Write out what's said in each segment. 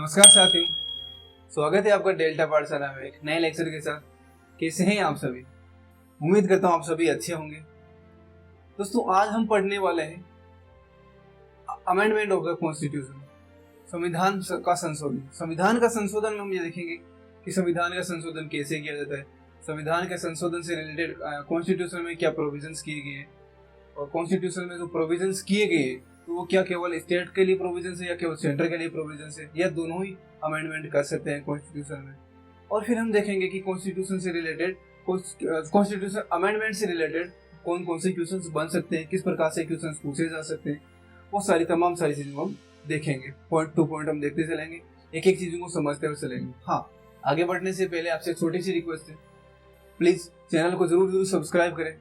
नमस्कार साथियों, स्वागत है आपका डेल्टा पाठशाला में एक नए लेक्चर के साथ। कैसे हैं आप सभी? उम्मीद करता हूँ आप सभी अच्छे होंगे। दोस्तों, आज हम पढ़ने वाले हैं अमेंडमेंट ऑफ द कॉन्स्टिट्यूशन, संविधान का संशोधन। संविधान का संशोधन में हम ये देखेंगे कि संविधान का संशोधन कैसे किया जाता है, संविधान के संशोधन से रिलेटेड कॉन्स्टिट्यूशन में क्या प्रोविजंस किए गए हैं, और कॉन्स्टिट्यूशन में जो प्रोविजंस किए गए हैं तो वो क्या केवल स्टेट के लिए प्रोविजन है या केवल सेंटर के लिए प्रोविजन है, या दोनों ही अमेंडमेंट कर सकते हैं कॉन्स्टिट्यूशन में। और फिर हम देखेंगे कि कॉन्स्टिट्यूशन से रिलेटेड, कॉन्स्टिट्यूशन अमेंडमेंट से रिलेटेड कौन कौन से क्वेश्चंस बन सकते हैं, किस प्रकार से क्वेश्चंस पूछे जा सकते हैं, वो तमाम सारी चीजों को हम देखेंगे। पॉइंट टू पॉइंट हम देखते चलेंगे, एक एक चीजों को समझते हुए चलेंगे। हाँ, आगे बढ़ने से पहले आपसे छोटी सी रिक्वेस्ट है, प्लीज चैनल को जरूर सब्सक्राइब करें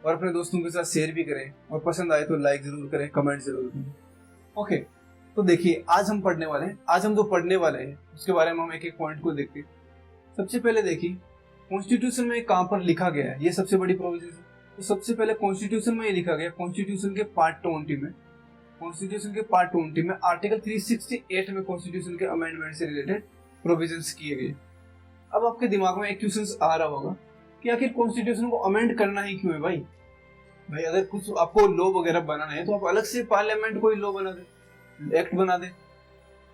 और अपने दोस्तों के साथ शेयर भी करें, और पसंद आए तो लाइक जरूर करें, कमेंट जरूर करें। ओके, तो देखिए आज हम पढ़ने वाले हैं, आज हम जो पढ़ने वाले हैं उसके बारे में हम एक एक पॉइंट को देखते हैं। सबसे पहले देखिए कॉन्स्टिट्यूशन में कहां पर लिखा गया है, ये सबसे बड़ी प्रोविजन है। तो सबसे पहले कॉन्स्टिट्यूशन में ये लिखा गया, कॉन्स्टिट्यूशन के पार्ट 20 में, कॉन्स्टिट्यूशन के पार्ट 20 में आर्टिकल 368 में कॉन्स्टिट्यूशन के अमेंडमेंट से रिलेटेड प्रोविजंस किए गए। अब आपके दिमाग में एक क्वेश्चन आ रहा होगा कि आखिर कॉन्स्टिट्यूशन को अमेंड करना ही क्यों है भाई? अगर कुछ आपको लॉ वगैरह बनाना है तो आप अलग से पार्लियामेंट कोई लॉ बना दे, एक्ट बना दे,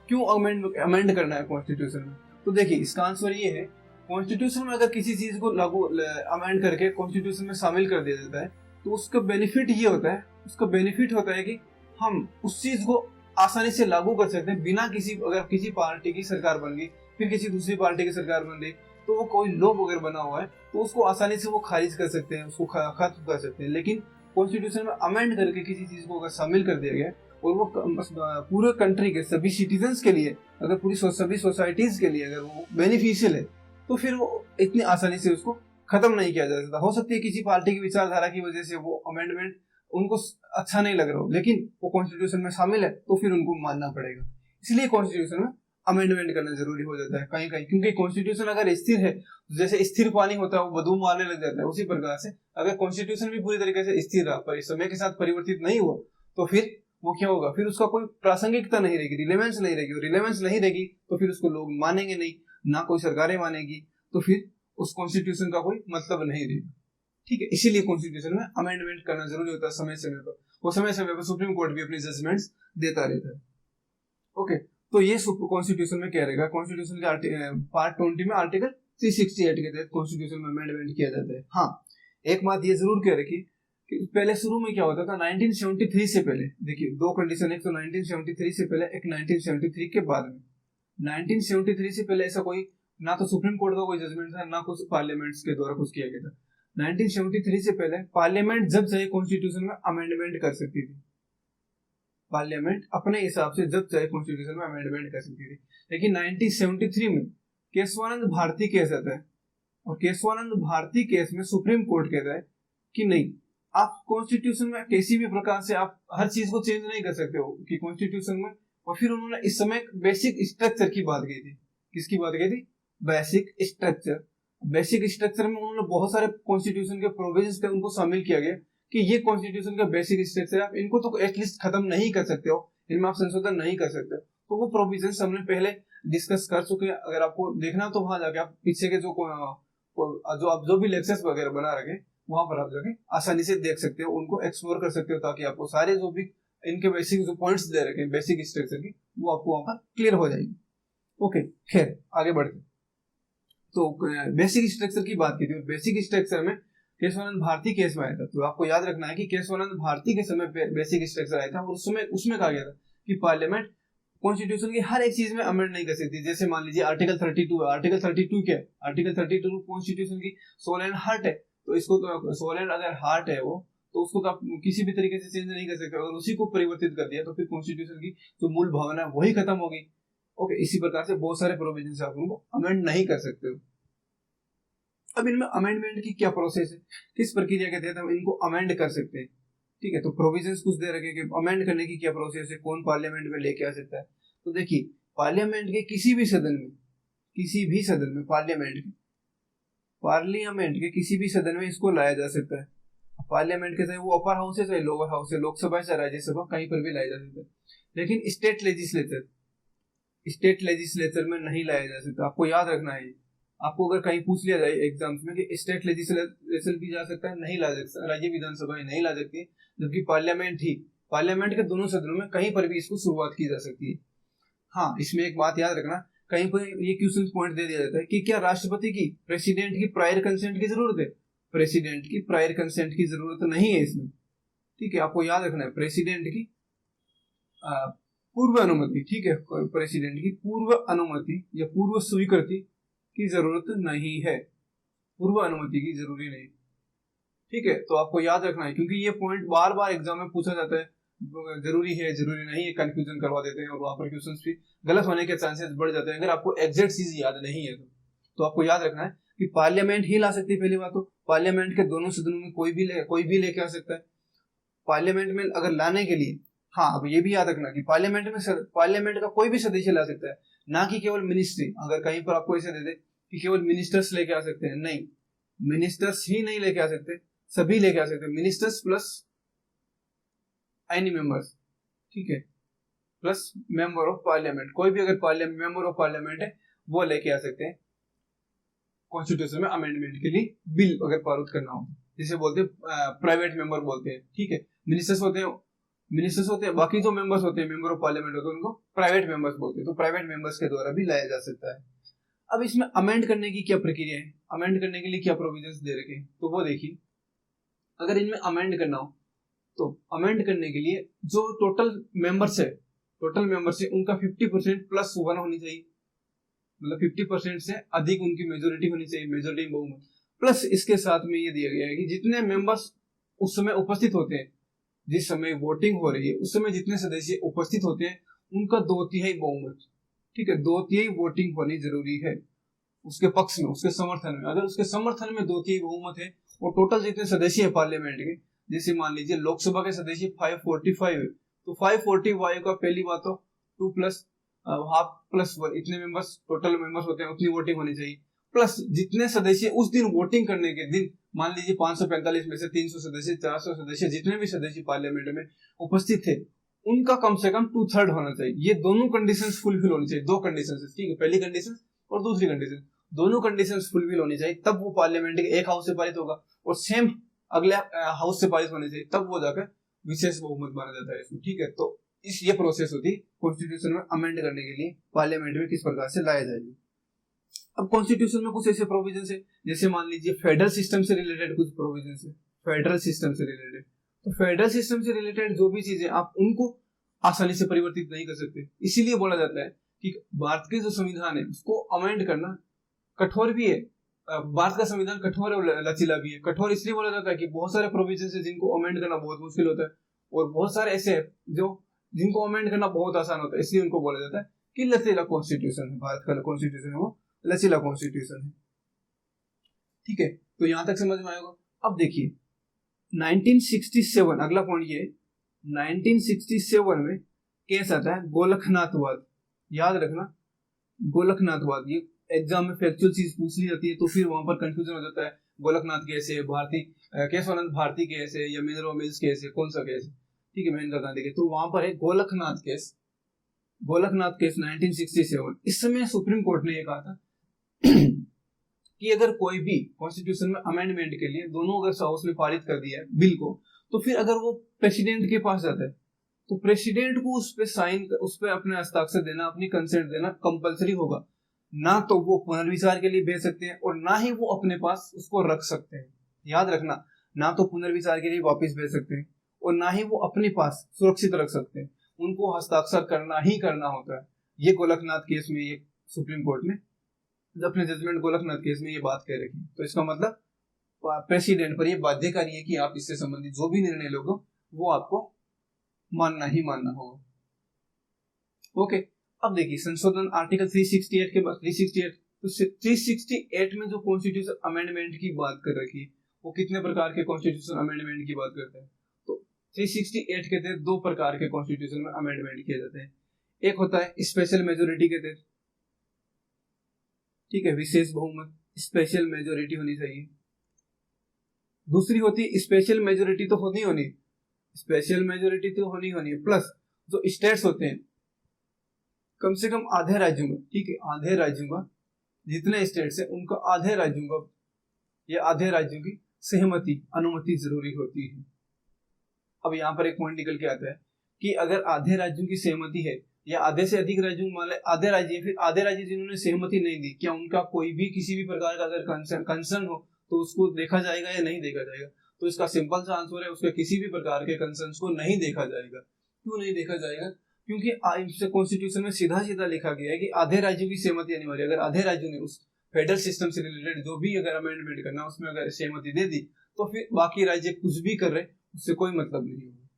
क्यों अमेंड करना है कॉन्स्टिट्यूशन में? तो देखिए इसका आंसर ये है, कॉन्स्टिट्यूशन में अगर किसी चीज को लागू अमेंड करके कॉन्स्टिट्यूशन में शामिल कर दिया जाता है तो उसका बेनिफिट ये होता है, उसका बेनिफिट होता है कि हम उस चीज को आसानी से लागू कर सकते हैं बिना अगर किसी पार्टी की सरकार बन गई, फिर किसी दूसरी पार्टी की सरकार बन गई, तो वो कोई लॉ वगैरह बना हुआ है तो उसको आसानी से वो खारिज कर सकते हैं, उसको खत्म कर सकते हैं। लेकिन कॉन्स्टिट्यूशन में अमेंड करके किसी चीज को अगर शामिल कर दिया गया और वो पूरे कंट्री के सभी सिटीजन्स के लिए, अगर पूरी सभी सोसाइटीज के लिए अगर वो बेनिफिशियल है तो फिर वो इतनी आसानी से उसको खत्म नहीं किया जा सकता। हो सकती है किसी पार्टी की विचारधारा की वजह से वो अमेंडमेंट उनको अच्छा नहीं लग रहा हो, लेकिन वो कॉन्स्टिट्यूशन में शामिल है तो फिर उनको मानना पड़ेगा। इसलिए कॉन्स्टिट्यूशन में अमेंडमेंट करना जरूरी हो जाता है कहीं कहीं, क्योंकि कॉन्स्टिट्यूशन अगर स्थिर है, जैसे स्थिर पानी होता है वो बदबू मारने लग जाता है, उसी प्रकार से अगर कॉन्स्टिट्यूशन भी पूरी तरीके से स्थिर रहा पर समय के साथ परिवर्तित नहीं हुआ तो फिर वो क्या होगा, फिर उसका कोई प्रासंगिकता नहीं रहेगी, रिलेवेंस नहीं रहेगी, और रिलेवेंस नहीं रहेगी तो फिर उसको लोग मानेंगे नहीं, ना कोई सरकारें मानेगी, तो फिर उस कॉन्स्टिट्यूशन का कोई मतलब नहीं रहेगा। ठीक है, इसीलिए कॉन्स्टिट्यूशन में अमेंडमेंट करना जरूरी होता है समय समय पर। वो समय समय पर सुप्रीम कोर्ट भी अपनी जजमेंट्स देता रहता है। ओके, तो ये कॉन्स्टिट्यूशन में क्या रहेगा, कॉन्स्टिट्यूशन के पार्ट 20 में आर्टिकल 368 के तहत कॉन्स्टिट्यूशन में अमेंडमेंट किया जाता है। हाँ, एक बात ये जरूर कह रखी कि पहले शुरू में क्या होता था, 1973 से पहले देखिए दो कंडीशन, एक तो 1973 से पहले, एक 1973 के बाद में। 1973 से पहले ऐसा कोई ना तो सुप्रीम कोर्ट का कोई जजमेंट था, ना कुछ पार्लियामेंट्स के द्वारा कुछ किया गया था। 1973 से पहले पार्लियामेंट जब चाहे कॉन्स्टिट्यूशन में अमेंडमेंट कर सकती थी, पार्लियामेंट अपने हिसाब से जब चाहे कॉन्स्टिट्यूशन में अमेंडमेंट कर सकती थी। लेकिन 1973 में केशवानंद भारती केस आता है, और केशवानंद भारती केस में सुप्रीम कोर्ट कहता है कि नहीं, आप कॉन्स्टिट्यूशन में किसी भी प्रकार से आप हर चीज को चेंज नहीं कर सकते हो कि कॉन्स्टिट्यूशन में। और फिर उन्होंने इस समय बेसिक स्ट्रक्चर की बात की थी। किसकी बात की थी? Basic structure. बेसिक स्ट्रक्चर में उन्होंने बहुत सारे कॉन्स्टिट्यूशन के प्रोविजंस थे, उनको शामिल किया गया कि ये कॉन्स्टिट्यूशन का बेसिक स्ट्रक्चर है, आप इनको तो एटलीस्ट खत्म नहीं कर सकते हो, इनमें आप संशोधन नहीं कर सकते। तो वो प्रोविजंस हमने पहले डिस्कस कर चुके हैं, अगर आपको देखना तो वहां जाके आप पीछे के जो भी लेक्चर्स वगैरह बना रखे वहां पर आप जाके आसानी से देख सकते हो, उनको एक्सप्लोर कर सकते हो, ताकि आपको सारे जो भी इनके बेसिक जो पॉइंट्स दे रखे हैं बेसिक स्ट्रक्चर की, वो आपको वहां पर क्लियर हो जाएगी। ओके, खैर आगे बढ़ते। तो बेसिक स्ट्रक्चर की बात की थी, बेसिक स्ट्रक्चर में केशवानंद भारती केस में आया था। तो आपको याद रखना है कि केशवानंद भारती के समय बेसिक स्ट्रक्चर आया था, और उसमें कहा गया था कि पार्लियामेंट कॉन्स्टिट्यूशन की हर एक चीज में अमेंड नहीं कर सकती। जैसे मान लीजिए आर्टिकल 32 है, आर्टिकल 32 क्या है? आर्टिकल 32 कॉन्स्टिट्यूशन की सोल एंड हार्ट है, तो इसको तो सोल एंड अगर हार्ट है वो, तो उसको तो आप किसी भी तरीके से चेंज नहीं कर सकते। अगर उसी को परिवर्तित कर दिया तो फिर कॉन्स्टिट्यूशन की जो मूल भावना है वही खत्म हो गई। ओके, इसी प्रकार से बहुत सारे प्रोविजन आप उनको अमेंड नहीं कर सकते हो। अब इनमें अमेंडमेंट की क्या प्रोसेस है, किस प्रक्रिया के तहत हम इनको अमेंड कर सकते हैं? ठीक है, तो प्रोविजंस कुछ दे रखे कि अमेंड करने की क्या प्रोसेस है, कौन पार्लियामेंट में लेके आ सकता है। तो देखिए पार्लियामेंट के किसी भी सदन में पार्लियामेंट के किसी भी सदन में इसको लाया जा सकता है। पार्लियामेंट के चाहे वो अपर हाउस है, चाहे लोअर हाउस है, लोकसभा चाहे राज्यसभा, कहीं पर भी लाया जा सकता है। लेकिन स्टेट लेजिस्लेचर स्टेट लेजिस्लेचर में नहीं लाया जा सकता। आपको याद रखना है, आपको अगर कहीं पूछ लिया जाए एग्जाम्स में कि स्टेट लेजिस्लेचर भी जा सकता है, नहीं ला सकता, राज्य विधानसभा नहीं ला सकती, जबकि पार्लियामेंट के दोनों सदनों में कहीं पर भी इसको शुरुआत की जा सकती है। हाँ, इसमें एक बात याद रखना, कहीं पर ये क्वेश्चन पॉइंट दे दिया जाता है कि क्या राष्ट्रपति की प्रेसिडेंट की प्रायर कंसेंट की जरूरत है? प्रेसिडेंट की प्रायर कंसेंट की जरूरत नहीं है इसमें, ठीक है, आपको याद रखना है प्रेसिडेंट की पूर्व अनुमति, ठीक है, प्रेसिडेंट की पूर्व अनुमति या पूर्व स्वीकृति की जरूरत नहीं है, पूर्व अनुमति की जरूरी नहीं, ठीक है। तो आपको याद रखना है, क्योंकि ये पॉइंट बार बार एग्जाम में पूछा जाता है, जरूरी है जरूरी नहीं है, कंफ्यूजन करवा देते हैं और वहां पर क्वेश्चंस भी गलत होने के चांसेस बढ़ जाते हैं अगर आपको एग्जैक्ट चीज याद नहीं है तो आपको याद रखना है कि पार्लियामेंट ही ला सकती है। पहली बात तो पार्लियामेंट के दोनों सदनों में कोई भी लेके आ सकता है। पार्लियामेंट में अगर लाने के लिए, हाँ, अब ये भी याद रखना कि पार्लियामेंट का कोई भी सदस्य ला सकता है, ना कि केवल मिनिस्ट्री। अगर कहीं पर आपको ऐसे दे दे कि केवल मिनिस्टर्स लेके आ सकते हैं, नहीं, मिनिस्टर्स ही नहीं लेके आ सकते, सभी लेके आ सकते हैं, मिनिस्टर्स प्लस एनी मेंबर्स, ठीक है, प्लस मेंबर ऑफ पार्लियामेंट, कोई भी अगर मेंबर ऑफ पार्लियामेंट है वो लेके आ सकते हैं कॉन्स्टिट्यूशन में अमेंडमेंट के लिए बिल अगर पारित करना हो, जिसे बोलते हैं प्राइवेट मेंबर बोलते हैं, ठीक है। मिनिस्टर्स होते हैं, बाकी जो मेंबर्स होते हैं, मेंबर ऑफ पार्लियामेंट होते हैं, उनको प्राइवेट मेंबर्स बोलते हैं। तो प्राइवेट मेंबर्स के द्वारा भी लाया जा सकता है। अब इसमें अमेंड करने की क्या प्रक्रिया है, अमेंड करने के लिए क्या प्रोविजंस दे रखे हैं, तो वो देखिए। अगर इनमें अमेंड करना हो तो अमेंड करने के लिए जो टोटल मेंबर्स है उनका 50% प्लस 1 होनी चाहिए, मतलब 50% से अधिक उनकी मेजोरिटी होनी चाहिए, मेजोरिटी बहुमत। प्लस इसके साथ में ये दिया गया है कि जितने मेंबर्स उस समय उपस्थित होते हैं, जिस समय वोटिंग हो रही है उस समय जितने सदस्य उपस्थित होते हैं उनका 2/3 बहुमत, ठीक है, 2/3 वोटिंग होनी जरूरी है उसके पक्ष में, उसके समर्थन में। अगर उसके समर्थन में 2/3 बहुमत है और टोटल जितने सदस्य है पार्लियामेंट के, जैसे मान लीजिए लोकसभा के सदस्य 545 है, तो 545 का पहली बात तो 2 प्लस हाफ प्लस 1 इतने मेंबर्स टोटल मेंबर्स होते हैं, उतनी वोटिंग होनी चाहिए। प्लस जितने सदस्य उस दिन वोटिंग करने के दिन, मान लीजिए 545 में से 300 सदस्य, 400 सदस्य, जितने भी सदस्य पार्लियामेंट में उपस्थित थे, उनका कम से कम 2/3 होना चाहिए। ये दोनों कंडीशंस फुलफिल होनी चाहिए, दो कंडीशंस, ठीक है, पहली कंडीशन और दूसरी कंडीशन, दोनों कंडीशंस फुलफिल होनी चाहिए, तब वो पार्लियामेंट के एक हाउस से पारित होगा, और सेम अगले हाउस से पारित होने चाहिए, तब वो जाकर विशेष बहुमत माना जाता है इसको, ठीक है। तो ये प्रोसेस होती है कॉन्स्टिट्यूशन में अमेंड करने के लिए पार्लियामेंट में किस प्रकार से लाया जाएगा। अब कॉन्स्टिट्यूशन में कुछ ऐसे प्रोविजन है, जैसे मान लीजिए फेडरल सिस्टम से रिलेटेड कुछ प्रोविजन है, फेडरल सिस्टम से रिलेटेड, तो फेडरल सिस्टम से रिलेटेड जो भी चीजें आप उनको आसानी से परिवर्तित नहीं कर सकते, इसीलिए बोला जाता है कि भारत के जो संविधान है उसको अमेंड करना कठोर भी है। भारत का संविधान कठोर और लचीला भी है। कठोर इसलिए बोला जाता है कि बहुत सारे प्रोविजन है जिनको अमेंड करना बहुत मुश्किल होता है, और बहुत सारे ऐसे हैं जो जिनको अमेंड करना बहुत आसान होता है, इसलिए उनको बोला जाता है कि लचीला कॉन्स्टिट्यूशन है। भारत का कॉन्स्टिट्यूशन है वो लचीला कॉन्स्टिट्यूशन है, ठीक है। तो यहां तक समझ में आएगा। अब देखिए 1967, अगला पॉइंट ये 1967 में केस आता है गोलखनाथवाद, याद रखना गोलखनाथवाद। ये एग्जाम में फैक्चुअल चीज पूछ ली जाती है तो फिर वहां पर कंफ्यूजन हो जाता है, गोलखनाथ केस है, केशवानंद भारती केस है, या मिनरल मिल्स केस है, कौन सा केस है, ठीक है, मेनका गांधी के। तो वहां पर है गोलखनाथ केस 1967। इस समय सुप्रीम कोर्ट ने यह कहा था कि अगर कोई भी कॉन्स्टिट्यूशन में अमेंडमेंट के लिए दोनों अगर हाउस ने पारित कर दिया है बिल को, तो फिर अगर वो प्रेसिडेंट के पास जाता है तो प्रेसिडेंट को उस पे अपने हस्ताक्षर देना, अपनी कंसेंट देना कंपलसरी होगा। ना तो वो पुनर्विचार के लिए भेज सकते हैं और ना ही वो अपने पास उसको रख सकते हैं। याद रखना, ना तो पुनर्विचार के लिए वापस भेज सकते हैं और ना ही वो अपने पास सुरक्षित रख सकते हैं, उनको हस्ताक्षर करना ही करना होता है। ये गोलखनाथ केस में ये सुप्रीम कोर्ट ने अपने जजमेंट गोलखनाथ केस में ये बात कह रखी। तो इसका मतलब प्रेसिडेंट पर ये बाध्यकारी है कि आप इससे संबंधित जो भी निर्णय लोगे वो आपको मानना ही मानना होगा। ओके, अब देखिए संशोधन आर्टिकल 368 के बाद 368 में जो कॉन्स्टिट्यूशन अमेंडमेंट की बात कर रखी है वो कितने प्रकार के कॉन्स्टिट्यूशन अमेंडमेंट की बात करते हैं। तो 368 के तहत दो प्रकार के कॉन्स्टिट्यूशन में अमेंडमेंट किए जाते हैं। एक होता है स्पेशल मेजोरिटी के तहत, ठीक है, विशेष बहुमत, स्पेशल मेजोरिटी होनी चाहिए। दूसरी होती है स्पेशल मेजोरिटी तो होनी प्लस जो स्टेट्स होते हैं कम से कम आधे राज्यों का, ठीक है, आधे राज्यों का, जितने स्टेट्स है उनका आधे राज्यों का या आधे राज्यों की सहमति, अनुमति जरूरी होती है। अब यहाँ पर एक पॉइंट निकल के आता है कि अगर आधे राज्यों की सहमति है या आधे से अधिक राज्यों, मान ले आधे राज्य, फिर आधे राज्य जिन्होंने सहमति नहीं दी, क्या उनका कोई भी किसी भी प्रकार का अगर कंसर्न हो तो उसको देखा जाएगा या नहीं देखा जाएगा? तो इसका सिंपल सा आंसर है, उसके किसी भी प्रकार के कंसर्न को नहीं देखा जाएगा। क्यों नहीं देखा जाएगा? क्योंकि कॉन्स्टिट्यूशन में सीधा सीधा लिखा गया है कि आधे राज्यों की सहमति अनिवार्य। अगर आधे राज्यों ने उस फेडरल सिस्टम से रिलेटेड जो भी अगर अमेंडमेंट करना उसमें अगर सहमति दे दी तो फिर बाकी राज्य कुछ भी कर रहे उससे कोई मतलब नहीं होगा।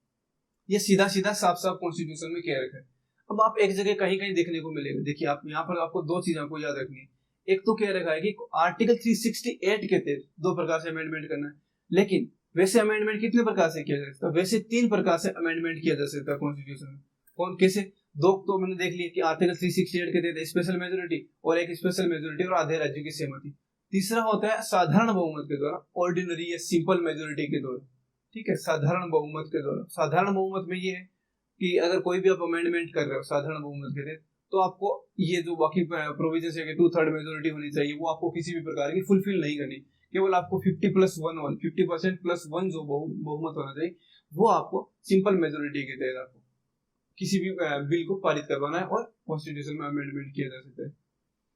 ये सीधा सीधा साफ साफ कॉन्स्टिट्यूशन में कह रखा है। अब आप एक जगह कहीं कहीं देखने को मिलेगा, देखिए आप यहाँ पर आपको दो चीजों को याद रखनी है। एक तो कह रखा है कि आर्टिकल 368 के तहत दो प्रकार से अमेंडमेंट करना है, लेकिन वैसे अमेंडमेंट कितने प्रकार से किया जा सकता है? वैसे 3 प्रकार से अमेंडमेंट किया जा सकता है कॉन्स्टिट्यूशन में। कौन कैसे? दो तो मैंने देख लिया कि आर्टिकल 368 के तहत स्पेशल मेजोरिटी और एक स्पेशल मेजोरिटी और आधे राज्यों की सहमति। तीसरा होता है साधारण बहुमत के द्वारा, ऑर्डिनरी या सिंपल मेजोरिटी के द्वारा, ठीक है, साधारण बहुमत के द्वारा। साधारण बहुमत में ये है कि अगर कोई भी आप अमेंडमेंट कर रहे हो साधारण बहुमत के तहत तो आपको ये जो बाकी प्रोविजन है कि 2/3 मेजोरिटी होनी चाहिए वो आपको किसी भी प्रकार की फुलफिल नहीं करनी। केवल आपको 50% प्लस 1 जो बहुमत होना चाहिए वो आपको सिंपल मेजोरिटी के तहत आपको किसी भी बिल को पारित करवाना है और कॉन्स्टिट्यूशन में अमेंडमेंट किया जा सकता है।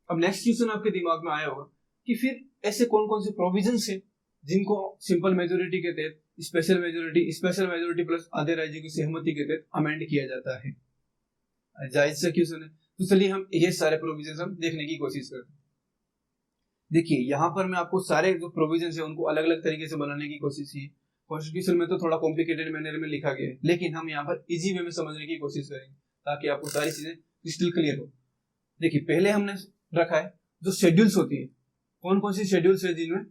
अब नेक्स्ट क्वेश्चन आपके दिमाग में आया होगा कि फिर ऐसे कौन कौन से प्रोविजंस है जिनको सिंपल मेजोरिटी के तहत स्पेशल मेजोरिटी प्लस आधे राज्यों की सहमति के तहत अमेंड किया जाता है। जायज सा क्वेश्चन है, तो चलिए हम ये सारे प्रोविजंस हम देखने की कोशिश करते हैं। देखिए यहाँ पर मैं आपको सारे जो प्रोविजंस है उनको अलग अलग तरीके से बनाने की कोशिश की। कॉन्स्टिट्यूशन में तो थोड़ा कॉम्प्लिकेटेड मैनर में लिखा गया है, लेकिन हम यहाँ पर इजी वे में समझने की कोशिश करेंगे ताकि आपको सारी चीजें क्रिस्टल क्लियर हो। देखिए पहले हमने रखा है जो शेड्यूल्स होती है, कौन कौन सी शेड्यूल्स है जिनमें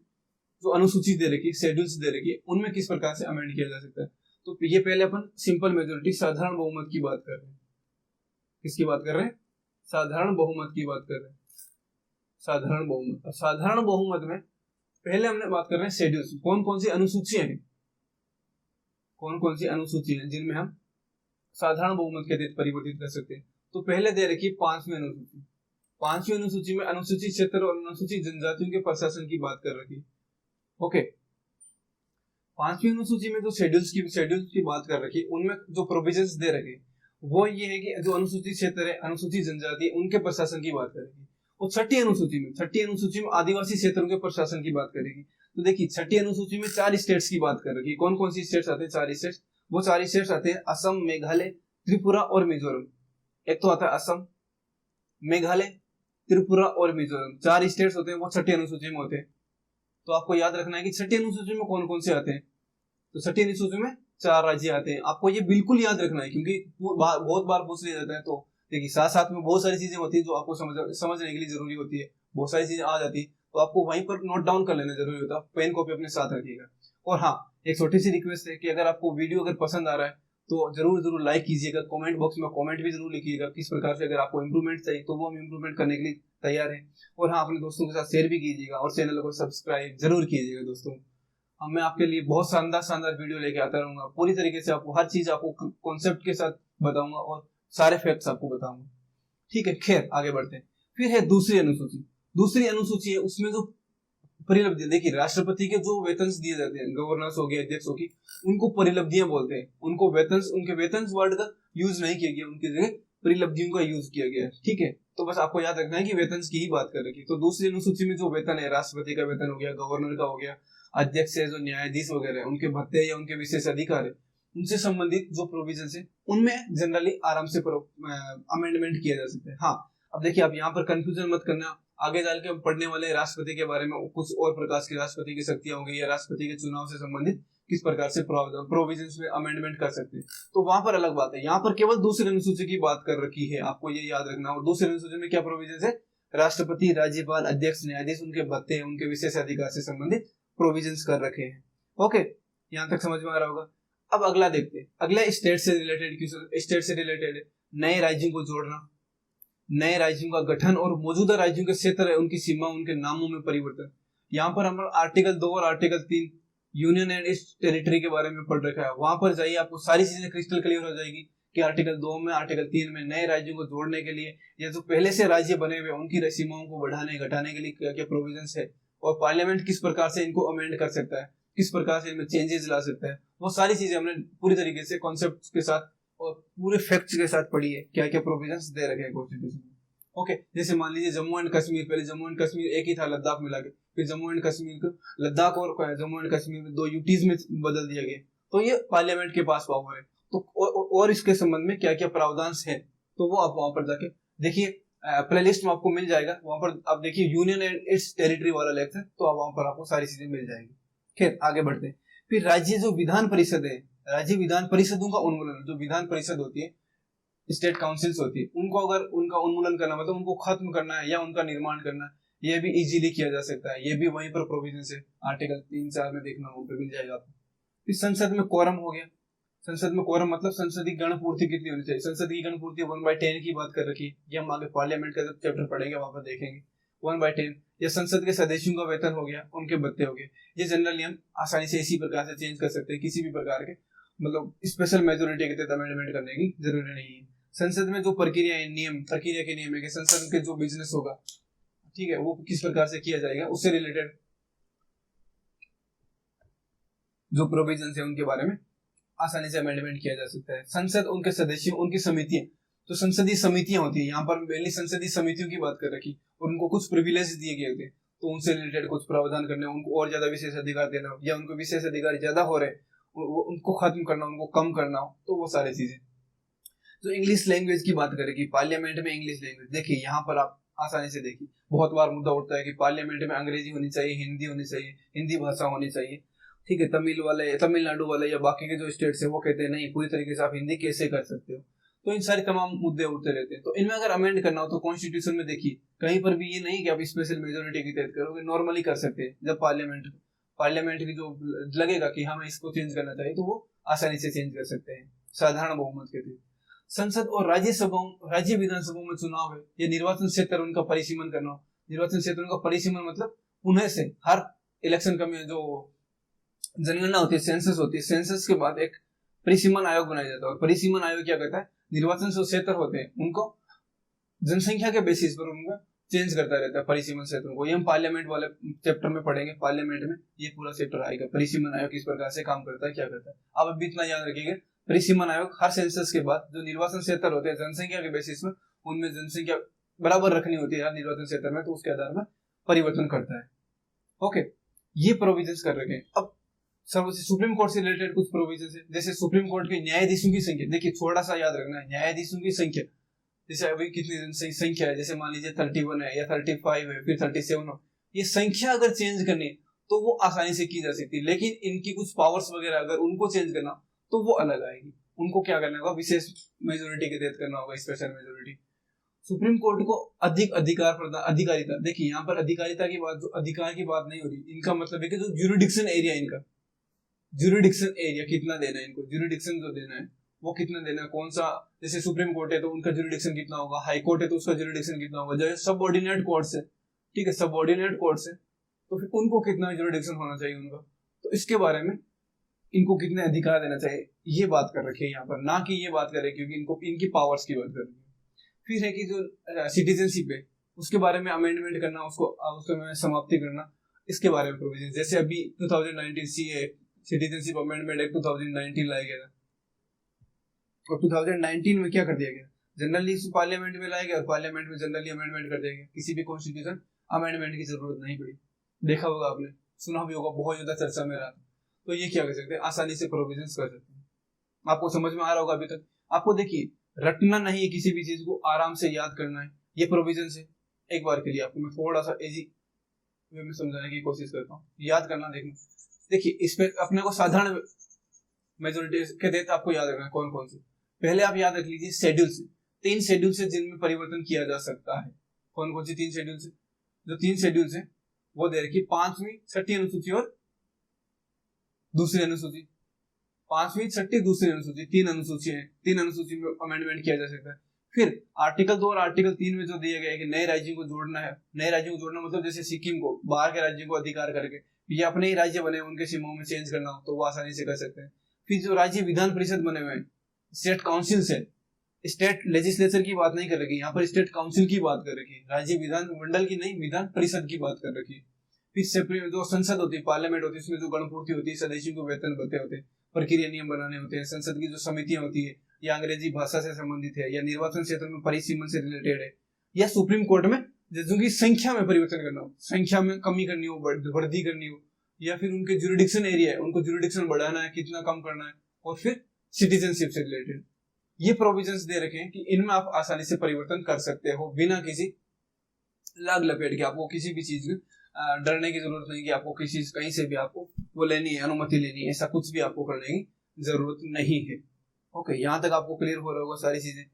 जो अनुसूची दे रखी है, शेड्यूल्स दे रखी है, उनमें किस प्रकार से अमेंड किया जा सकता है। तो ये पहले अपन सिंपल मेजोरिटी साधारण बहुमत की बात कर रहे हैं। किसकी बात कर रहे हैं? साधारण बहुमत की बात कर रहे हैं। साधारण बहुमत। अब साधारण बहुमत में पहले हमने बात कर रहे हैं शेड्यूल्स, कौन कौन सी अनुसूचियां हैं, कौन कौन सी अनुसूची है जिनमें हम साधारण बहुमत के तहत परिवर्तित कर सकते हैं। तो पहले दे रखी 5वीं अनुसूची। 5वीं अनुसूची में अनुसूचित क्षेत्र और अनुसूचित जनजातियों के प्रशासन की बात कर रखी। ओके, 5वीं अनुसूची में जो शेड्यूल्स की बात कर रखी उनमें जो प्रोविजंस दे रखे वो ये है कि जो अनुसूचित क्षेत्र है, अनुसूचित जनजाति है, उनके प्रशासन की बात करेगी। और छठी अनुसूची में आदिवासी क्षेत्रों के प्रशासन की बात करेगी। तो देखिए छठी अनुसूची में 4 स्टेट्स की बात कर रखी। कौन कौन सी स्टेट्स आते हैं? 4 स्टेट्स। वो 4 स्टेट्स आते हैं असम, मेघालय, त्रिपुरा और मिजोरम। एक तो आता है असम, मेघालय, त्रिपुरा और मिजोरम, 4 स्टेट्स होते हैं, वो छठी अनुसूची में होते हैं। तो आपको याद रखना है कि छठी अनुसूची में कौन कौन से आते हैं। तो छठी अनुसूची में 4 राज्य आते हैं। आपको ये बिल्कुल याद रखना है क्योंकि बहुत बार पूछ लिया जाता है। तो देखिए साथ साथ में बहुत सारी चीजें होती है जो आपको समझने के लिए जरूरी होती है। बहुत सारी चीजें आ जाती है तो आपको वहीं पर नोट डाउन कर लेना जरूरी होता है। पेन कॉपी अपने साथ रखिएगा। और हाँ, एक छोटी सी रिक्वेस्ट है कि अगर आपको वीडियो अगर पसंद आ रहा है तो जरूर लाइक कीजिएगा। कमेंट बॉक्स में कमेंट भी जरूर लिखिएगा किस प्रकार से अगर आपको इंप्रूवमेंट चाहिए तो वो हम इंप्रूवमेंट करने के लिए तैयार है। और हाँ, अपने दोस्तों के साथ शेयर भी कीजिएगा और चैनल को सब्सक्राइब जरूर कीजिएगा दोस्तों। हम मैं आपके लिए बहुत शानदार वीडियो लेके आता रहूंगा। पूरी तरीके से आपको हर चीज आपको कॉन्सेप्ट के साथ बताऊंगा और सारे फैक्ट्स आपको बताऊंगा। ठीक है, खैर आगे बढ़ते हैं। फिर है दूसरी अनुसूची है, उसमें जो परिलब्धि, देखिए राष्ट्रपति के जो वेतन दिए जाते हैं, गवर्नर्स हो गए, अध्यक्ष हो गए, उनको परिलब्धियां बोलते हैं। उनको उनके वेतन वर्ड का यूज नहीं किया गया, उनकी जगह परिलब्धियों का यूज किया गया है। ठीक है, तो बस आपको याद रखना है कि वेतन की ही बात कर रखी। तो दूसरी अनुसूची में जो वेतन है, राष्ट्रपति का वेतन हो गया, गवर्नर का हो गया, अध्यक्ष है, जो न्यायाधीश वगैरह उनके भत्ते या उनके विशेष अधिकार है, उनसे संबंधित जो प्रोविजन है उनमें जनरली आराम से अमेंडमेंट किया जा सकता है। हाँ, अब देखिए आप यहाँ पर कंफ्यूजन मत करना। आगे जाके हम पढ़ने वाले राष्ट्रपति के बारे में कुछ और प्रकार की राष्ट्रपति की शक्तियां होंगी या राष्ट्रपति के चुनाव से संबंधित किस प्रकार से प्रोविजंस में अमेंडमेंट कर सकते हैं, तो वहां पर अलग बात है। यहाँ पर केवल दूसरी अनुसूची की बात कर रखी है, आपको ये याद रखना। और दूसरी अनुसूची में क्या प्रोविजन है? राष्ट्रपति, राज्यपाल, अध्यक्ष, न्यायाधीश, उनके भत्ते, उनके विशेष अधिकार से संबंधित प्रोविजंस कर रखे हैं। ओके, यहाँ तक समझ में आ रहा होगा। अब अगला देखते हैं। अगला स्टेट से रिलेटेड नए राज्यों को जोड़ना, नए राज्यों का गठन और मौजूदा राज्यों के क्षेत्र, उनकी सीमा, उनके नामों में परिवर्तन। यहाँ पर हम आर्टिकल 2 और आर्टिकल 3 यूनियन एंड टेरिटरी के बारे में पढ़ रखा है। वहां पर जाइए, आपको सारी चीजें क्रिस्टल क्लियर हो जाएगी कि आर्टिकल 2 में, आर्टिकल 3 में नए राज्यों को जोड़ने के लिए या जो पहले से राज्य बने हुए उनकी सीमाओं को बढ़ाने घटाने के लिए क्या क्या प्रोविजंस है, और पार्लियामेंट किस प्रकार से इनको अमेंड कर सकता है, किस प्रकार से इनमें चेंजेस ला सकता है, वो सारी चीजें हमने पूरी तरीके से कॉन्सेप्ट के साथ और पूरे फैक्ट्स के साथ पढ़ी है, क्या क्या प्रोविजंस दे रखे हैं कॉन्स्टिट्यूशन में। ओके, जैसे मान लीजिए जम्मू एंड कश्मीर, पहले जम्मू एंड कश्मीर एक ही था लद्दाख मिला के, फिर जम्मू एंड कश्मीर को लद्दाख और जम्मू एंड कश्मीर में 2 यूटीज में बदल दिया गया, तो ये पार्लियामेंट के पास पावर है। तो और इसके संबंध में क्या क्या प्रावधान है, तो वो आप वहां पर जाके देखिए, प्लेलिस्ट में आपको मिल जाएगा, वहां पर आप देखिए यूनियन एंड इट्स टेरिटरी वाला लेक्चर, तो आप वहां पर आपको सारी चीजें मिल जाएंगी। खैर आगे बढ़ते हैं। फिर राज्य जो विधान परिषद है, राज्य विधान परिषदों का उन्मूलन, जो विधान परिषद होती है, स्टेट काउंसिल्स होती है, उनको अगर उनका उन्मूलन करना मतलब उनको खत्म करना है या उनका निर्माण करना है, ये भी इजीली किया जा सकता है। ये भी वहीं पर प्रोविजन है, आर्टिकल 3-4 में देखना, वहां पर मिल जाएगा आपको। फिर संसद में कोरम हो गया, संसद में कोरम मतलब संसद की गणपूर्ति कितनी होनी चाहिए। संसद की गणपूर्ति 1/10 की बात कर रखी है, ये हम आगे पार्लियामेंट का जब चैप्टर पढ़ेंगे वहां पर देखेंगे। 1/10 या संसद के सदस्यों का वेतन हो गया, उनके भत्ते हो गए, ये जनरली हम आसानी से इसी प्रकार से चेंज कर सकते हैं, किसी भी प्रकार के मतलब स्पेशल मेजोरिटी के तहत अमेंडमेंट करने की जरूरी नहीं है। संसद में जो प्रक्रिया के नियम है कि संसद के जो बिजनेस होगा, ठीक है, वो किस प्रकार से किया जाएगा, उससे रिलेटेड जो प्रोविजन है उनके बारे में आसानी से अमेंडमेंट किया जा सकता है। संसद, उनके सदस्यों, उनकी समितियां, तो संसदीय समितियां होती है, यहाँ पर पहले संसदीय समितियों की बात कर रखी, और उनको कुछ प्रिविलेज दिए गए होते, तो उनसे रिलेटेड कुछ प्रावधान करने, उनको और ज्यादा विशेष अधिकार देना, या उनको विशेष अधिकार ज्यादा हो रहे उनको खत्म करना, उनको कम करना, तो वो सारी चीजें। जो इंग्लिश लैंग्वेज की बात करेगी, पार्लियामेंट में इंग्लिश लैंग्वेज, देखिए यहाँ पर आप आसानी से देखिए, बहुत बार मुद्दा उठता है कि पार्लियामेंट में अंग्रेजी होनी चाहिए, हिंदी होनी चाहिए, हिंदी भाषा होनी चाहिए, ठीक है। तमिलनाडु वाले या बाकी के जो स्टेट्स है वो कहते हैं नहीं, पूरी तरीके से आप हिंदी कैसे कर सकते हो। तो इन सारे तमाम मुद्दे उठते रहते हैं। तो इनमें अगर अमेंड करना हो तो कॉन्स्टिट्यूशन में देखिए, कहीं पर भी ये नहीं कि आप स्पेशल मेजोरिटी की तहत करोगे, नॉर्मली कर सकते हैं। जब पार्लियामेंट की जो लगेगा कि हमें इसको चेंज करना चाहिए, तो वो आसानी से चेंज कर सकते हैं साधारण बहुमत के तहत। संसद और राज्य विधानसभाओं में चुनाव है, ये निर्वाचन क्षेत्र उनका परिसीमन करना हो। निर्वाचन क्षेत्र उनका परिसीमन मतलब पुनः से हर इलेक्शन का में जो जनगणना होती है, सेंसस होती है, सेंसस के बाद एक परिसीमन आयोग बनाया जाता है। और परिसीमन आयोग क्या करता है, निर्वाचन जो क्षेत्र होते हैं उनको जनसंख्या के बेसिस पर उनको चेंज करता रहता है परिसीमन क्षेत्रों को। ये हम पार्लियामेंट वाले चैप्टर में पढ़ेंगे, पार्लियामेंट में ये पूरा चैप्टर आएगा, परिसीमन आयोग किस प्रकार से काम करता है, क्या करता है। आप अभी इतना याद रखिएगा, परिसीमन आयोग हर सेंसस के बाद जो निर्वाचन क्षेत्र होते हैं जनसंख्या के बेसिस में, उनमें जनसंख्या बराबर रखनी होती है हर निर्वाचन क्षेत्र में, तो उसके आधार पर परिवर्तन करता है। ओके, ये प्रोविजंस कर रखे हैं। अब सुप्रीम कोर्ट से रिलेटेड कुछ प्रोविजंस है, जैसे सुप्रीम कोर्ट के न्यायाधीशों की संख्या। देखिए थोड़ा सा याद रखना है, न्यायाधीशों की संख्या, जैसे अभी कितनी संख्या है, जैसे मान लीजिए 31 है या 35 है, फिर 37 हो, ये संख्या अगर चेंज करनी है तो वो आसानी से की जा सकती है। लेकिन इनकी कुछ पावर्स वगैरह अगर उनको चेंज करना तो वो अलग आएगी, उनको क्या करना होगा, विशेष मेजोरिटी के तहत करना होगा, स्पेशल मेजोरिटी। सुप्रीम कोर्ट को अधिक अधिकार प्रदान, अधिकारिता। देखिए यहाँ पर अधिकारिता की बात, जो अधिकार की बात नहीं हो रही, इनका मतलब है कि जो ज्यूरिडिक्शन एरिया, इनका ज्यूरिडिक्शन एरिया कितना देना है इनको, ज्यूरिडिक्शन जो देना है वो कितना देना है, कौन सा, जैसे सुप्रीम कोर्ट है तो उनका ज्यूरिडिक्शन कितना होगा, हाई कोर्ट है तो उसका ज्यूरिडिक्शन कितना होगा, जैसे सबऑर्डिनेट कोर्ट्स है, ठीक है, सबऑर्डिनेट कोर्ट्स है तो फिर उनको कितना ज्यूरिडिक्शन होना चाहिए उनका, तो इसके बारे में इनको कितने अधिकार देना चाहिए, ये बात कर रखी है यहाँ पर, ना कि ये बात करें क्योंकि इनको इनकी पावर्स की बात कर रही है। फिर है कि जो सिटीजनशिप है उसके बारे में अमेंडमेंट करना, उसको समाप्ति करना, इसके बारे में प्रोविजन। जैसे अभी 2019 सीए सिटीजनशिप अमेंडमेंट एक्ट 2019 लाया गया था, और 2019 में क्या कर दिया गया, जनरली पार्लियामेंट में लाया गया और पार्लियामेंट में जनरली अमेंडमेंट कर दिया गया, किसी भी कॉन्स्टिट्यूशन अमेंडमेंट की जरूरत नहीं पड़ी। देखा होगा आपने, सुना भी होगा, बहुत ज्यादा चर्चा में रहा। तो ये क्या कर सकते हैं, आसानी से प्रोविजंस कर सकते हैं। आपको समझ में आ रहा होगा अभी तक। आपको देखिए रटना नहीं है, किसी भी चीज को आराम से याद करना है, ये प्रोविजन है। एक बार के लिए आपको मैं थोड़ा सा इजी वे में समझाने की कोशिश करता हूँ, याद करना। देखिए इसमें अपने को साधारण मेजोरिटी के तहत आपको याद रखना है कौन कौन से। पहले आप याद रख लीजिए शेड्यूल से, 3 शेड्यूल से जिनमें परिवर्तन किया जा सकता है। कौन कौन सी 3 शेड्यूल से, जो 3 शेड्यूल है वो दे रखी 5वीं 6ठी अनुसूची और दूसरी अनुसूची। 5वीं 6ठी दूसरी अनुसूची, 3 अनुसूची है, 3 अनुसूची में अमेंडमेंट किया जा सकता है। फिर आर्टिकल 2 और आर्टिकल 3 में जो दिया गया है कि नए राज्यों को जोड़ना है, नए राज्यों को जोड़ना मतलब जैसे सिक्किम को बाहर के राज्यों को अधिकार करके ये अपने ही राज्य बने उनके सीमाओं में चेंज करना हो तो वो आसानी से कर सकते हैं। फिर जो राज्य विधान परिषद बने हुए हैं स्टेट काउंसिल से, स्टेट लेजिस्लेचर की बात नहीं कर रखी, यहाँ पर स्टेट काउंसिल की बात कर रखी है, राज्य विधान मंडल की नहीं, विधान परिषद की बात कर रखी है। फिर सेपरेट जो संसद होती है, पार्लियामेंट होती है, उसमें जो गणपूर्ति होती है, सदस्यों को वेतन भत्ते होते हैं, प्रक्रिया नियम बनाने होते हैं, संसद की जो समितियां होती है या अंग्रेजी भाषा से संबंधित है या निर्वाचन क्षेत्र में परिसीमन से रिलेटेड है, या सुप्रीम कोर्ट में जजों की संख्या में परिवर्तन करना हो, संख्या में कमी करनी हो, वृद्धि करनी हो, या फिर उनके जुरिडिक्शन एरिया है उनको जुरिडिक्शन बढ़ाना है, कितना कम करना है, और फिर सिटीजनशिप से रिलेटेड ये प्रोविजंस दे रखे हैं कि इनमें आप आसानी से परिवर्तन कर सकते हो बिना किसी लाग लपेट के। आपको किसी भी चीज में डरने की जरूरत नहीं कि आपको किसी कहीं से भी आपको वो लेनी है, अनुमति लेनी है, ऐसा कुछ भी आपको करने की जरूरत नहीं है। ओके, यहाँ तक आपको क्लियर हो रहा होगा सारी चीजें।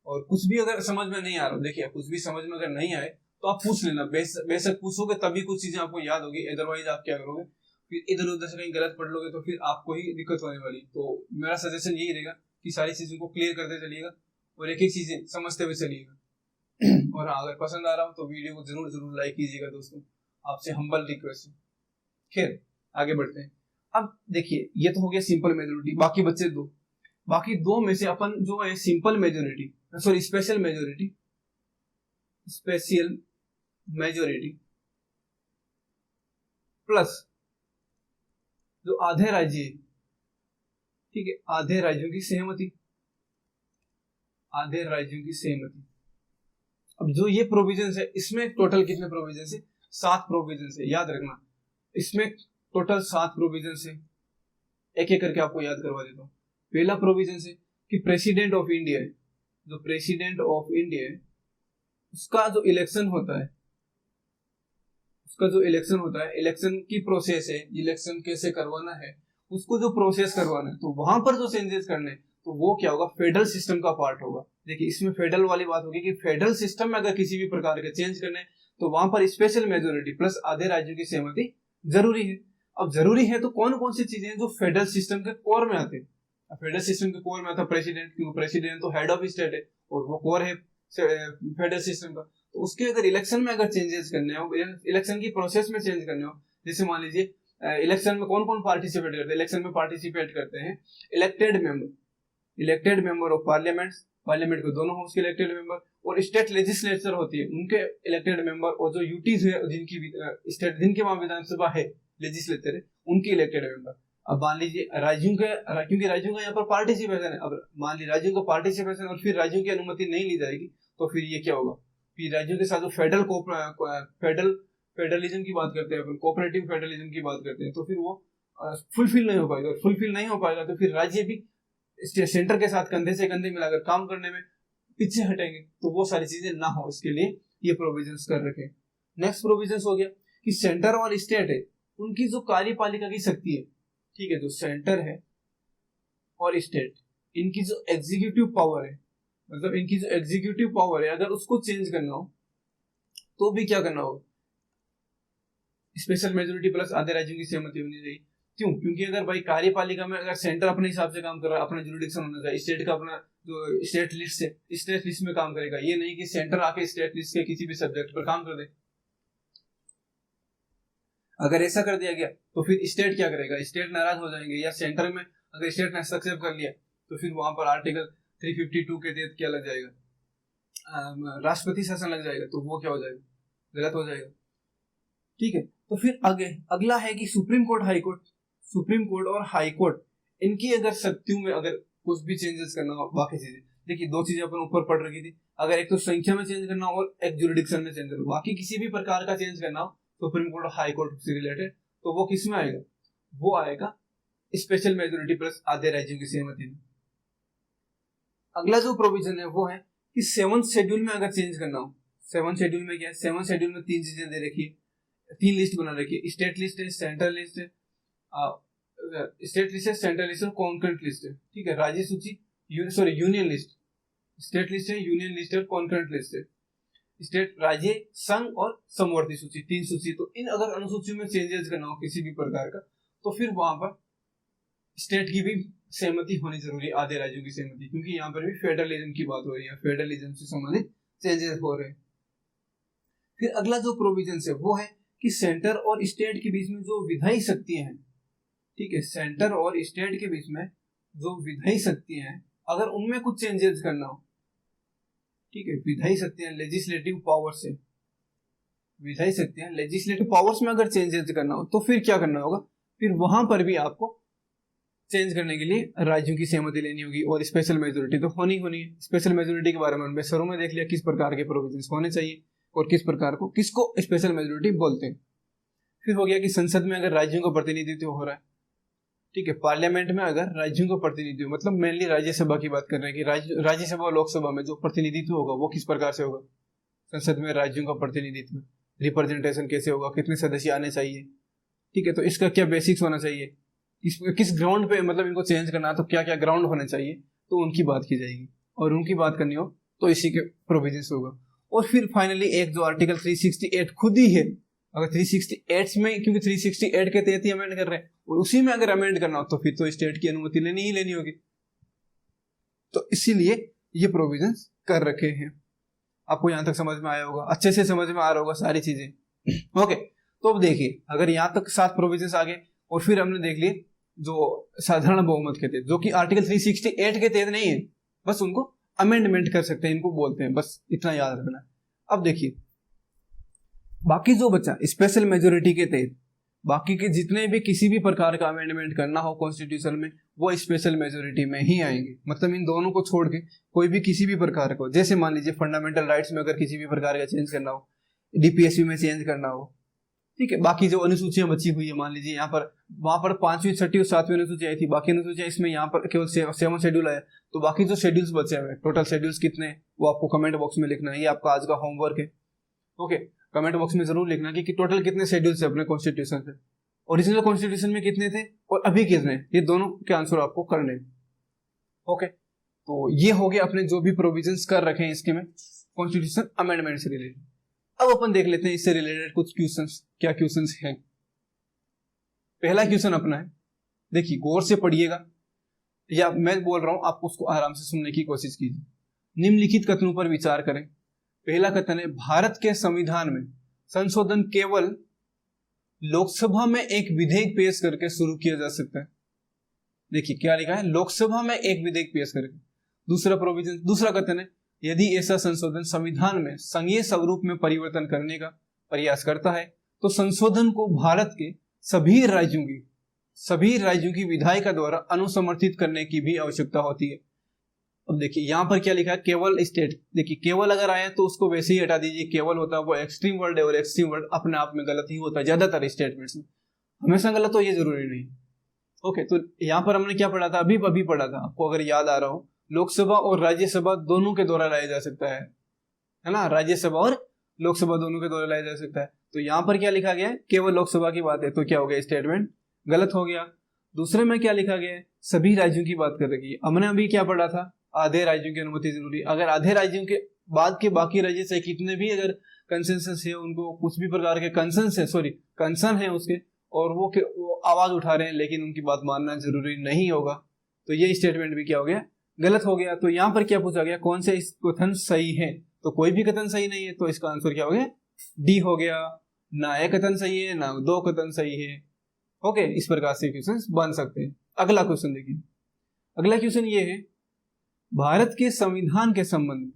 और कुछ भी अगर समझ में नहीं आ रहा, देखिए कुछ भी समझ में अगर नहीं आए तो आप पूछ लेना, बेशक पूछोगे तभी कुछ चीजें आपको याद होगी, अदरवाइज आप क्या करोगे, फिर इधर उधर से कहीं गलत पढ़ लोगे तो फिर आपको ही दिक्कत होने वाली। तो मेरा सजेशन यही रहेगा कि सारी चीजों को क्लियर करते चलिएगा और एक एक चीजें समझते हुए चलिएगा। और अगर पसंद आ रहा हो तो वीडियो को जरूर जरूर लाइक कीजिएगा दोस्तों, आपसे हम्बल रिक्वेस्ट है। खैर आगे बढ़ते हैं। अब देखिए ये तो हो गया सिंपल मेजोरिटी, बाकी बच्चे बाकी दो में से अपन जो है simple majority, sorry special majority plus जो आधे राज्य, ठीक है, आधे राज्यों की सहमति, आधे राज्यों की सहमति। अब जो ये प्रोविजन है इसमें टोटल कितने प्रोविजन है, 7 प्रोविजन है, याद रखना इसमें टोटल 7 प्रोविजन है। एक एक करके आपको याद करवा देता हूँ। पहला प्रोविजन है कि प्रेसिडेंट ऑफ इंडिया है, जो प्रेसिडेंट ऑफ इंडिया है उसका जो इलेक्शन होता है, इलेक्शन की प्रोसेस है, इलेक्शन कैसे करवाना है, उसको जो प्रोसेस करवाना है, तो वहां पर जो चेंजेस करने हैं तो वो क्या होगा, फेडरल सिस्टम का पार्ट होगा। देखिए इसमें फेडरल वाली बात होगी कि फेडरल सिस्टम में अगर किसी भी प्रकार के चेंज करने तो वहां पर स्पेशल मेजोरिटी प्लस आधे राज्यों की सहमति जरूरी है। अब जरूरी है तो कौन कौन सी चीजें हैं जो फेडरल सिस्टम के कोर में आते हैं। फेडरल सिस्टम के कोर में आता है प्रेसिडेंट, क्योंकि प्रेसिडेंट तो हेड ऑफ स्टेट है और वो कोर है फेडरल सिस्टम का। तो उसके अगर इलेक्शन में अगर चेंजेस करने हो, इलेक्शन की प्रोसेस में चेंज करने हो, जैसे मान लीजिए इलेक्शन में कौन कौन पार्टिसिपेट करते हैं, इलेक्शन में पार्टिसिपेट करते हैं इलेक्टेड मेंबर ऑफ पार्लियामेंट के दोनों हाउस के इलेक्टेड मेंबर, और स्टेट लेजिस्लेचर होती है उनके इलेक्टेड मेंबर, और जो यूटीज है जिनके वहां विधानसभा है, लेजिस्लेचर है, उनके इलेक्टेड मेंबर। अब मान लीजिए क्योंकि राज्यों का यहाँ पर पार्टिसिपेशन है, अब मान लीजिए राज्यों का पार्टिसिपेशन और फिर राज्यों की अनुमति नहीं ली जाएगी तो फिर ये क्या होगा, फिर राज्यों के साथ जो फेडरलिज्म की बात करते हैं अपन, कोऑपरेटिव फेडरलिज्म की बात करते हैं, तो फिर वो फुलफिल नहीं हो पाएगा तो फिर राज्य भी सेंटर के साथ कंधे से कंधे मिलाकर काम करने में पीछे हटेंगे। तो वो सारी चीजें ना हो इसके लिए ये प्रोविजंस कर रखे। नेक्स्ट प्रोविजंस हो गया कि सेंटर और स्टेट है उनकी जो कार्यपालिका की शक्ति है, ठीक है, जो सेंटर है और स्टेट इनकी जो एग्जीक्यूटिव पावर है, मतलब इनकी जो एग्जीक्यूटिव पावर है अगर उसको चेंज करना हो तो भी क्या करना हो, स्पेशल मेजोरिटी प्लस आधे राज्यों की सहमति होनी चाहिए। क्यों? क्योंकि अगर भाई कार्यपालिका में अगर सेंटर अपने हिसाब से काम कर रहा है, अपना जुरिडिक्शन होना चाहिए, स्टेट का अपना जो स्टेट लिस्ट में काम करेगा, ये नहीं कि सेंटर आके स्टेट लिस्ट के किसी भी सब्जेक्ट पर काम कर दे। अगर ऐसा कर दिया गया तो फिर स्टेट क्या करेगा, स्टेट नाराज हो जाएंगे, या सेंटर में अगर स्टेट ने हस्तक्षेप कर लिया तो फिर वहां पर आर्टिकल 352 के तहत क्या लग जाएगा, राष्ट्रपति शासन लग जाएगा, तो वो क्या हो जाएगा, गलत हो जाएगा। ठीक है, तो फिर अगला है कि सुप्रीम कोर्ट और हाई कोर्ट इनकी अगर शक्तियों में अगर कुछ भी चेंजेस करना हो, बाकी चीजें देखिए दो चीजें अपन ऊपर पढ़ रखी थी, अगर एक तो संख्या में चेंज करना हो और एक जुरिडिक्शन में चेंज करना हो, बाकी किसी भी प्रकार का चेंज करना हो सुप्रीम कोर्ट और हाई कोर्ट से रिलेटेड, तो वो किस में आएगा, वो आएगा स्पेशल मेजोरिटी प्लस आधे राज्यों की सहमति में। अगला जो प्रोविजन है वो है कि 7th शेड्यूल में अगर चेंज करना हो, 7th शेड्यूल में क्या है, 7th शेड्यूल में 3 चीजें दे रखी है, 3 लिस्ट बना रखी है, स्टेट लिस्ट है, सेंट्रल लिस्ट है, सेंट्रल लिस्ट और कॉन्करेंट लिस्ट है। ठीक है, राज्य सूची यूनियन लिस्ट, स्टेट लिस्ट है, यूनियन लिस्ट है और कॉन्करेंट लिस्ट है। स्टेट, राज्य, संघ और समवर्ती सूची, 3 सूची। तो इन अगर अनुसूचियों में चेंजेस करना हो किसी भी प्रकार का तो फिर वहां पर स्टेट की भी सहमति होनी जरूरी है, आधे राज्यों की सहमति, क्योंकि यहाँ पर भी फेडरलिज्म की बात हो रही है, फेडरलिज्म से संबंधित चेंजेस हो रहे हैं। फिर अगला जो प्रोविजन है वो है कि सेंटर और स्टेट के बीच में जो विधायी शक्तियां हैं, ठीक है, सेंटर और स्टेट के बीच में जो विधायी शक्तियां हैं अगर उनमें कुछ चेंजेस करना हो, ठीक है, विधायी शक्तियां लेजिस्लेटिव पावर से, विधायी शक्तियां लेजिस्लेटिव पावर्स में अगर चेंजेस करना हो तो फिर क्या करना होगा, फिर वहां पर भी आपको चेंज करने के लिए राज्यों की सहमति लेनी होगी और स्पेशल मेजोरिटी तो होनी है। स्पेशल मेजोरिटी के बारे में सरों में देख लिया किस प्रकार के प्रोविजंस होने चाहिए और किस प्रकार को किसको स्पेशल मेजोरिटी बोलते हैं। फिर हो गया कि संसद में अगर राज्यों का प्रतिनिधित्व हो रहा है, ठीक है, पार्लियामेंट में अगर राज्यों का प्रतिनिधित्व, मतलब मेनली राज्यसभा की बात कर रहे हैं कि राज्यसभा और लोकसभा में जो प्रतिनिधित्व होगा वो किस प्रकार से होगा। संसद में राज्यों का प्रतिनिधित्व, रिप्रेजेंटेशन कैसे होगा, कितने सदस्य आने चाहिए, ठीक है, तो इसका क्या बेसिक्स होना चाहिए, किस ग्राउंड पे मतलब इनको चेंज करना है तो क्या क्या ग्राउंड होने चाहिए, तो उनकी बात की जाएगी। और उनकी बात करनी हो तो इसी के प्रोविजंस होगा। और फिर फाइनली एक जो आर्टिकल 368 खुद ही है, अगर 368 में, क्योंकि 368 के तहत ही अमेंड कर रहे हैं और उसी में अगर अमेंड करना हो तो फिर तो स्टेट की अनुमति लेनी ही लेनी होगी। तो इसीलिए ये प्रोविजंस कर रखे हैं। आपको यहां तक समझ में आया होगा, अच्छे से समझ में आ रहा होगा सारी चीजें। ओके, तो अब देखिए अगर यहां तक 7 प्रोविजंस आ गए और फिर हमने देख लिए जो साधारण बहुमत के तहत, जो कि आर्टिकल 368 के तहत नहीं है, बस उनको अमेंडमेंट कर सकते हैं, इनको बोलते हैं, बस इतना याद रखना है। अब देखिए बाकी जो बचा स्पेशल मेजोरिटी के तहत, बाकी के जितने भी किसी भी प्रकार का अमेंडमेंट करना हो कॉन्स्टिट्यूशन में वो स्पेशल मेजोरिटी में ही आएंगे। मतलब इन दोनों को छोड़ के कोई भी किसी भी प्रकार को, जैसे मान लीजिए फंडामेंटल राइट्स में अगर किसी भी प्रकार का चेंज करना हो, डीपीएसपी में चेंज करना हो, ठीक है, बाकी जो अनुसूचियां बची हुई है, मान लीजिए यहाँ पर वहां पर 5वीं 6वीं और 7वीं अनुसूची आई थी, बाकी अनुसूचियां इसमें यहाँ पर केवल 7 शेड्यूल आया, तो बाकी जो शेड्यूल्स बचे हुए टोटल शेड्यूल्स कितने वो आपको कमेंट बॉक्स में लिखना है। ये आपका आज का होमवर्क है। ओके, कमेंट बॉक्स में जरूर लिखना कि टोटल कितने शेड्यूल्स है अपने कॉन्स्टिट्यूशन से, ओरिजिनल कॉन्स्टिट्यूशन में कितने थे और अभी कितने, ये दोनों के आंसर आपको करने। ओके, तो ये हो गया अपने जो भी प्रोविजंस कर रखे हैं इसके में कॉन्स्टिट्यूशन अमेंडमेंट से रिलेटेड। अब अपन देख लेते हैं इससे रिलेटेड कुछ क्वेश्चंस, क्या क्वेश्चंस हैं। पहला क्वेश्चन अपना है, देखिए गौर से पढ़िएगा या मैं बोल रहा हूं आप उसको आराम से सुनने की कोशिश कीजिए। निम्नलिखित कथनों पर विचार करें। पहला कथन है, भारत के संविधान में संशोधन केवल लोकसभा में एक विधेयक पेश करके शुरू किया जा सकता है। देखिए क्या लिखा है, लोकसभा में एक विधेयक पेश करके। दूसरा प्रोविजन, दूसरा कथन है, यदि ऐसा संशोधन संविधान में संघीय स्वरूप में परिवर्तन करने का प्रयास करता है तो संशोधन को भारत के सभी राज्यों की विधायिका द्वारा अनुसमर्थित करने की भी आवश्यकता होती है। अब देखिए यहाँ पर क्या लिखा है, केवल स्टेट। देखिए केवल अगर आया तो उसको वैसे ही हटा दीजिए, केवल होता है वो एक्सट्रीम वर्ड है और एक्सट्रीम वर्ड अपने आप में गलत ही होता है ज्यादातर स्टेटमेंट्स में, हमेशा गलत हो ये जरूरी नहीं। ओके, तो यहाँ पर हमने क्या पढ़ा था, अभी पढ़ा था, आपको अगर याद आ रहा हो, लोकसभा और राज्यसभा दोनों के द्वारा लाया जा सकता है ना, राज्यसभा और लोकसभा दोनों के द्वारा लाया जा सकता है। तो यहाँ पर क्या लिखा गया है, केवल लोकसभा की बात है, तो क्या हो गया, स्टेटमेंट गलत हो गया। दूसरे में क्या लिखा गया है, सभी राज्यों की बात कर रखी है। हमने अभी क्या पढ़ा था, आधे राज्यों की अनुमति जरूरी। अगर आधे राज्यों के बाद के बाकी राज्य से कितने भी अगर कंसेंसस है, उनको कुछ भी प्रकार के कंसर्न है उसके, और वो आवाज उठा रहे हैं लेकिन उनकी बात मानना जरूरी नहीं होगा, तो ये स्टेटमेंट भी क्या हो गया, गलत हो गया। तो यहाँ पर क्या पूछा गया, कौन से कथन सही है, तो कोई भी कथन सही नहीं है, तो इसका आंसर क्या हो गया, डी हो गया। ना एक कथन सही है ना 2 कथन सही है। ओके, इस प्रकार से क्वेश्चन बन सकते हैं। अगला क्वेश्चन देखिए, अगला क्वेश्चन ये है, भारत के संविधान के संबंध में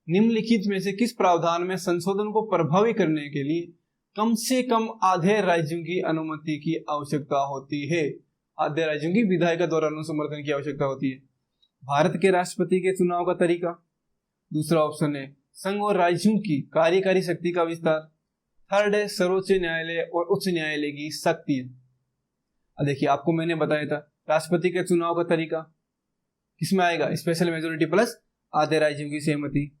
निम्नलिखित में से किस प्रावधान में संशोधन को प्रभावी करने के लिए कम से कम आधे राज्यों की अनुमति की आवश्यकता होती है, आधे राज्यों की विधायिका द्वारा अनुसमर्थन की आवश्यकता होती है। भारत के राष्ट्रपति के चुनाव का तरीका, दूसरा ऑप्शन है संघ और राज्यों की कार्यकारी शक्ति का विस्तार, थर्ड है सर्वोच्च न्यायालय और उच्च न्यायालय की शक्तियां। देखिए आपको मैंने बताया था राष्ट्रपति के चुनाव का तरीका किसमें आएगा, स्पेशल मेजोरिटी प्लस आधे राज्यों की सहमति।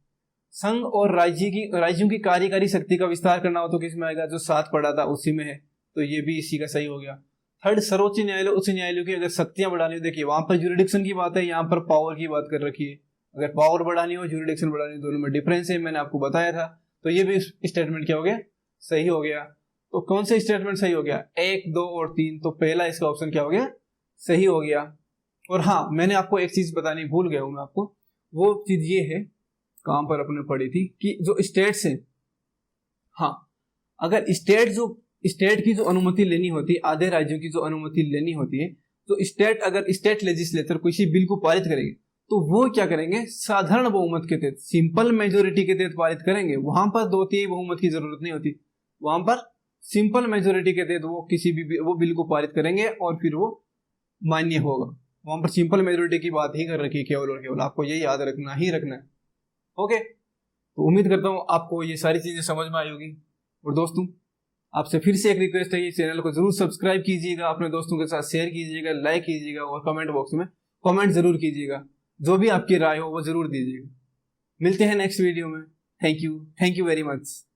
संघ और राज्यों की कार्यकारी शक्ति का विस्तार करना हो तो किसमें आएगा, जो 7 पढ़ा था उसी में है, तो ये भी इसी का सही हो गया। थर्ड, सर्वोच्च न्यायालय उच्च न्यायालय की अगर शक्तियां बढ़ानी हो, देखिए वहां पर ज्यूरिडिक्शन की बात है, यहाँ पर पावर की बात कर रखी है। अगर पावर बढ़ानी हो, ज्यूरिडिक्शन बढ़ानी हो, दोनों में डिफरेंस है, मैंने आपको बताया था। तो ये भी स्टेटमेंट क्या हो गया, सही हो गया। तो कौन सा स्टेटमेंट सही हो गया, 1, 2 और 3, तो पहला इसका ऑप्शन क्या हो गया, सही हो गया। और हाँ, मैंने आपको एक चीज बतानी भूल गया हूं मैं आपको, वो चीज ये है, कहां पर अपने पढ़ी थी, कि जो स्टेट्स है, हाँ, अगर स्टेट की जो अनुमति लेनी होती है, आधे राज्यों की जो अनुमति लेनी होती है, तो स्टेट अगर स्टेट लेजिस्लेचर किसी बिल को पारित करेगी तो वो क्या करेंगे, साधारण बहुमत के तहत, सिंपल मेजोरिटी के तहत पारित करेंगे। वहां पर 2/3 बहुमत की जरूरत नहीं होती, वहां पर सिंपल मेजोरिटी के तहत वो किसी भी वो बिल को पारित करेंगे और फिर वो मान्य होगा। वहां पर सिंपल मेजोरिटी की बात ही कर रखी है केवल और केवल, आपको ये याद रखना ही रखना है। ओके, तो उम्मीद करता हूँ आपको ये सारी चीजें समझ में आई होगी। और दोस्तों, आपसे फिर से एक रिक्वेस्ट है, ये चैनल को जरूर सब्सक्राइब कीजिएगा, अपने दोस्तों के साथ शेयर कीजिएगा, लाइक कीजिएगा और कमेंट बॉक्स में कमेंट जरूर कीजिएगा, जो भी आपकी राय हो वो जरूर दीजिएगा। मिलते हैं नेक्स्ट वीडियो में। Thank you very much.